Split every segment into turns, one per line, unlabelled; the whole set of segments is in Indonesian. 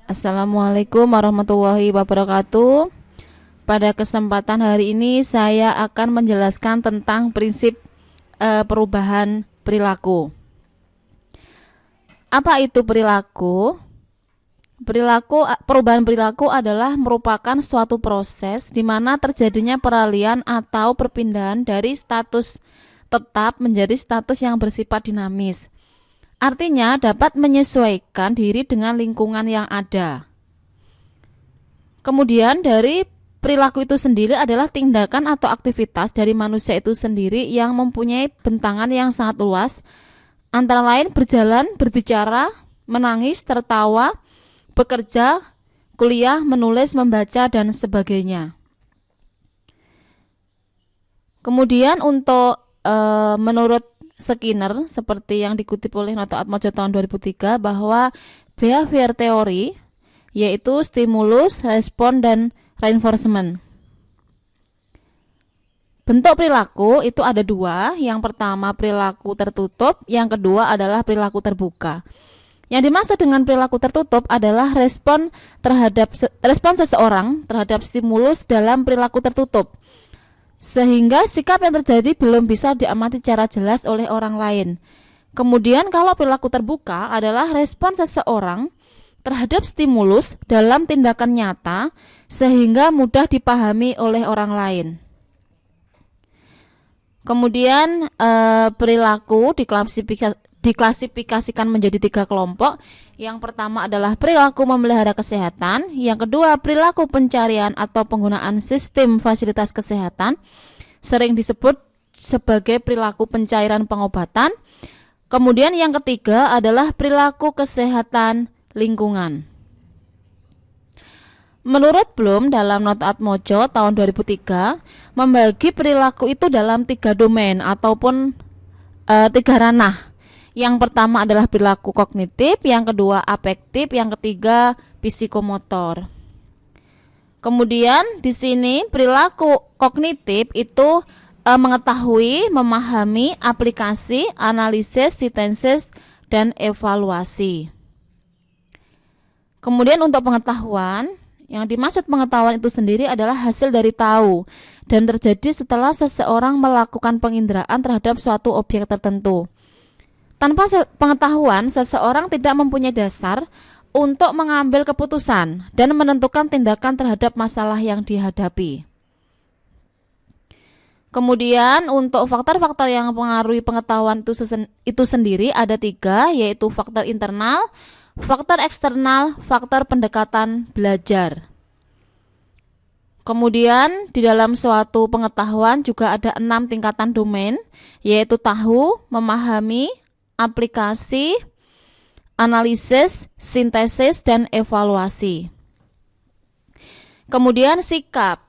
Assalamualaikum warahmatullahi wabarakatuh. Pada kesempatan hari ini saya akan menjelaskan tentang prinsip perubahan perilaku. Apa itu perilaku? Perubahan perilaku adalah merupakan suatu proses di mana terjadinya peralihan atau perpindahan dari status tetap menjadi status yang bersifat dinamis. Artinya dapat menyesuaikan diri dengan lingkungan yang ada. Kemudian dari perilaku itu sendiri adalah tindakan atau aktivitas dari manusia itu sendiri yang mempunyai bentangan yang sangat luas, antara lain berjalan, berbicara, menangis, tertawa, bekerja, kuliah, menulis, membaca, dan sebagainya. Kemudian untuk menurut Skinner, seperti yang dikutip oleh Noto Atmojo tahun 2003, bahwa behavior theory yaitu stimulus, respon, dan reinforcement. Bentuk perilaku itu ada dua. Yang pertama perilaku tertutup, yang kedua adalah perilaku terbuka. Yang dimaksud dengan perilaku tertutup adalah respon seseorang terhadap stimulus dalam perilaku tertutup, sehingga sikap yang terjadi belum bisa diamati secara jelas oleh orang lain. Kemudian kalau perilaku terbuka adalah respon seseorang terhadap stimulus dalam tindakan nyata sehingga mudah dipahami oleh orang lain. Kemudian perilaku diklasifikasikan menjadi 3 kelompok. Yang pertama adalah perilaku memelihara kesehatan, yang kedua perilaku pencarian atau penggunaan sistem fasilitas kesehatan, sering disebut sebagai perilaku pencairan pengobatan. Kemudian yang ketiga adalah perilaku kesehatan lingkungan. Menurut Bloom dalam Noto Atmojo tahun 2003 membagi perilaku itu dalam 3 domain ataupun 3 ranah. Yang pertama adalah perilaku kognitif, yang kedua afektif, yang ketiga psikomotor. Kemudian di sini perilaku kognitif itu mengetahui, memahami, aplikasi, analisis, sintesis, dan evaluasi. Kemudian untuk pengetahuan, yang dimaksud pengetahuan itu sendiri adalah hasil dari tahu dan terjadi setelah seseorang melakukan penginderaan terhadap suatu objek tertentu. Tanpa pengetahuan, seseorang tidak mempunyai dasar untuk mengambil keputusan dan menentukan tindakan terhadap masalah yang dihadapi. Kemudian untuk faktor-faktor yang mempengaruhi pengetahuan itu sendiri ada 3, yaitu faktor internal, faktor eksternal, faktor pendekatan belajar. Kemudian di dalam suatu pengetahuan juga ada 6 tingkatan domain, yaitu tahu, memahami, aplikasi, analisis, sintesis, dan evaluasi. Kemudian sikap.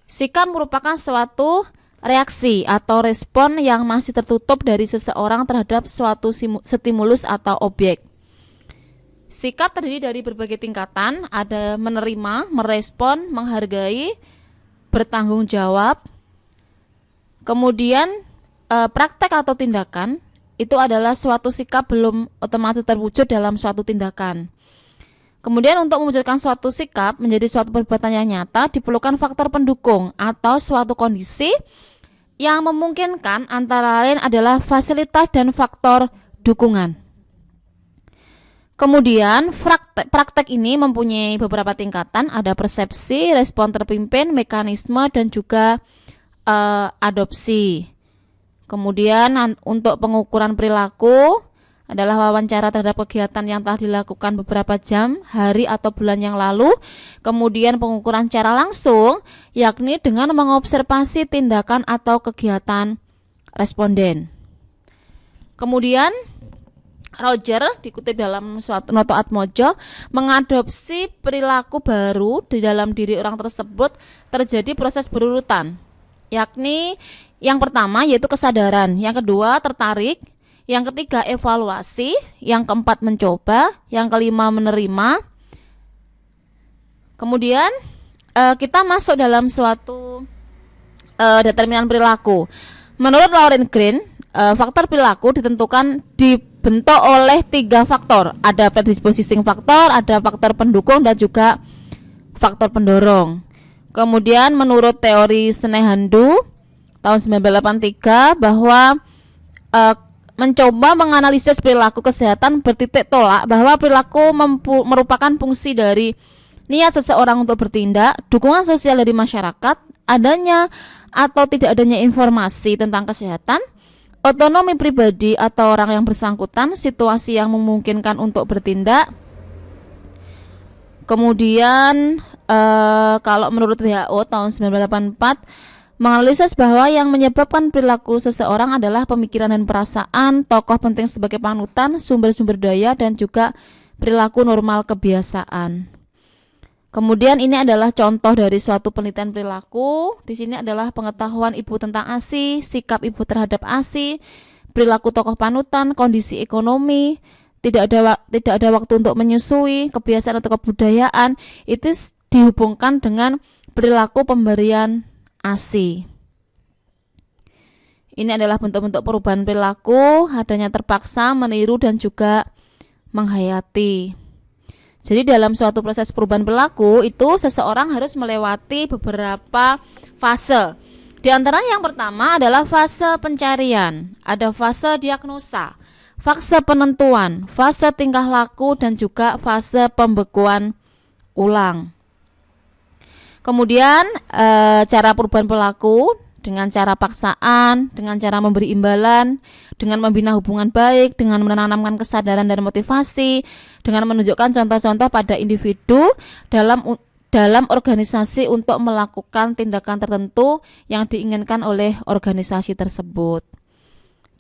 Sikap merupakan suatu reaksi atau respon yang masih tertutup dari seseorang terhadap suatu stimulus atau objek. Sikap terdiri dari berbagai tingkatan, ada menerima, merespon, menghargai, bertanggung jawab. Kemudian praktek atau tindakan itu adalah suatu sikap belum otomatis terwujud dalam suatu tindakan. Kemudian untuk mewujudkan suatu sikap menjadi suatu perbuatan yang nyata diperlukan faktor pendukung atau suatu kondisi yang memungkinkan, antara lain adalah fasilitas dan faktor dukungan. Kemudian praktek ini mempunyai beberapa tingkatan, ada persepsi, respon terpimpin, mekanisme, dan juga adopsi. Kemudian untuk pengukuran perilaku adalah wawancara terhadap kegiatan yang telah dilakukan beberapa jam, hari, atau bulan yang lalu. Kemudian pengukuran secara langsung, yakni dengan mengobservasi tindakan atau kegiatan responden. Kemudian Roger dikutip dalam suatu Noto Atmojo mengadopsi perilaku baru di dalam diri orang tersebut terjadi proses berurutan, yakni yang pertama yaitu kesadaran, yang kedua tertarik, yang ketiga evaluasi, yang keempat mencoba, yang kelima menerima. Kemudian kita masuk dalam suatu determinan perilaku. Menurut Lauren Green, faktor perilaku ditentukan dibentuk oleh 3 faktor. Ada predisposing faktor, ada faktor pendukung, dan juga faktor pendorong. Kemudian menurut teori Snehandu tahun 1983 bahwa mencoba menganalisis perilaku kesehatan bertitik tolak bahwa perilaku merupakan fungsi dari niat seseorang untuk bertindak, dukungan sosial dari masyarakat, adanya atau tidak adanya informasi tentang kesehatan, otonomi pribadi atau orang yang bersangkutan, situasi yang memungkinkan untuk bertindak. Kemudian kalau menurut WHO tahun 1984 menganalisis bahwa yang menyebabkan perilaku seseorang adalah pemikiran dan perasaan, tokoh penting sebagai panutan, sumber-sumber daya, dan juga perilaku normal kebiasaan. Kemudian ini adalah contoh dari suatu penelitian perilaku. Di sini adalah pengetahuan ibu tentang ASI, sikap ibu terhadap ASI, perilaku tokoh panutan, kondisi ekonomi, tidak ada waktu untuk menyusui, kebiasaan atau kebudayaan. Itu dihubungkan dengan perilaku pemberian ASI. Ini adalah bentuk-bentuk perubahan perilaku, adanya terpaksa, meniru, dan juga menghayati. Jadi dalam suatu proses perubahan perilaku itu seseorang harus melewati beberapa fase. Di antara yang pertama adalah fase pencarian, ada fase diagnosa, fase penentuan, fase tingkah laku, dan juga fase pembekuan ulang. Kemudian cara perubahan perilaku dengan cara paksaan, dengan cara memberi imbalan, dengan membina hubungan baik, dengan menanamkan kesadaran dan motivasi, dengan menunjukkan contoh-contoh pada individu dalam organisasi untuk melakukan tindakan tertentu yang diinginkan oleh organisasi tersebut.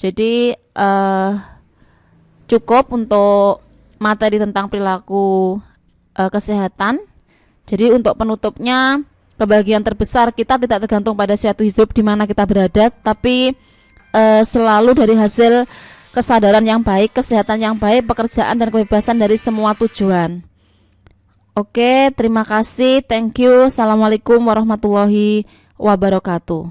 Jadi cukup untuk materi tentang perilaku kesehatan. Jadi untuk penutupnya, kebahagiaan terbesar kita tidak tergantung pada suatu hidup di mana kita berada, tapi selalu dari hasil kesadaran yang baik, kesehatan yang baik, pekerjaan, dan kebebasan dari semua tujuan. Oke, terima kasih, thank you. Assalamualaikum warahmatullahi wabarakatuh.